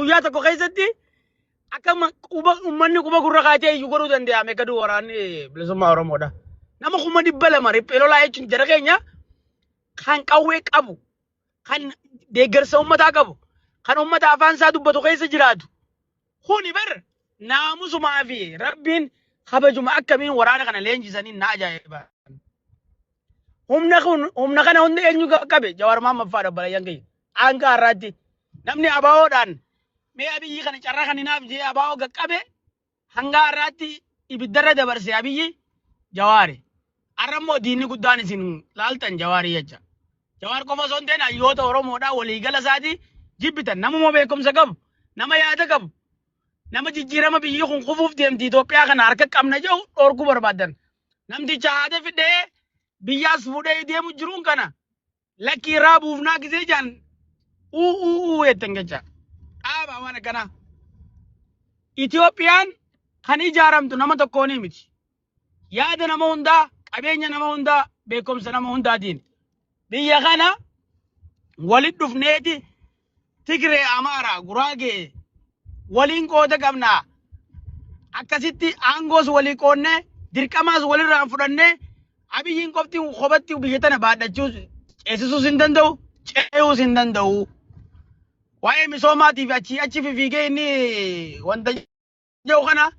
guyyaa tokko keessatti akkama ummanni quba gurra kaatee iyyuu godhuu danda'ame gadu waraanni bilisummaa Oromoodha. Nama kuma dhibba lama riphee lolaa jechuun jara keenya kan qawwee qabu, kan deeggarsa ummataa qabu, kan ummata afaan isaa dubbatu keessa jiraatu. Kuni bar naamusumaa fi rabbiin kabajuma akkamiin waraana kana leenjisanii na ajaa'iba. Humna kana hundi eenyu qabe Jawaar Mohaammed fa'aadha balayyan kiyya. Hanga har'aatti namni abaawoodhaan mee abiyyi kana carraa kan hinaaf jee abaawoo qaqqabe hanga har'aatti ibiddarra dabarse abiyyi Jawaari. Har'ammoo diinni guddaan isin laaltan Jawaari jecha. Jawaar qofa osoo hin ta'in hayyoota Oromoodhaa waliigala isaatii jibbitan namuma beekumsa qabu, nama yaada qabu, nama jijjiirama biyyi kun kufuuf deemti Itoophiyaa kana harka qabna jedhu dhorkuu barbaadan. Namticha haadha fidee biyyaas fuudhee deemu jiruun kana lakkii irraa buufnaa gisee jaan jettan jecha. Dhaabaa waan akkanaa. Itoophiyaan kan ijaaramtu nama tokkoonii miti. Yaada nama hundaa, qabeenya nama hundaa, beekumsa nama hundaatiin. Biyya kana walit dhufneeti Tigree, Amaaraa, Guraagee waliin qooda qabnaa. Akkasitti aangoos walii qoonnee dirqamaas walirraa fudhannee abiyyiin qofti kophaatti biyya tana baadhachuus ceesisuus hin danda'u, ce'uus hin danda'u. Waa'ee misoomaatiif achi fiigee inni wanta jedhu kana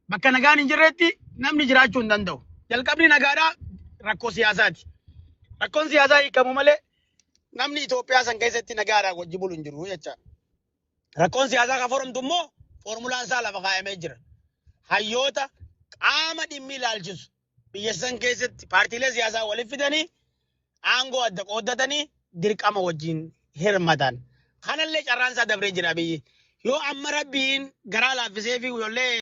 bakka nagaan hin jirretti namni jiraachuu hin danda'u. Jalqabni nagaadhaa rakkoo siyaasaati. Rakkoon siyaasaa hiikamu malee namni Itoophiyaa san keessatti nagaadhaan wajji bulu hin jiru jecha. Rakkoon siyaasaa kan foorumtu immoo foormulaan isaa lafa kaa'amee jira. Hayyoota qaama dhimmi ilaalchisu biyya san keessatti paartiilee siyaasaa waliif fidanii aangoo adda qooddatanii dirqama wajjin hirmatan. Kanallee carraan isaa dabree jira biyyi. Yoo amma rabbiin garaa laaffisee fi ijoollee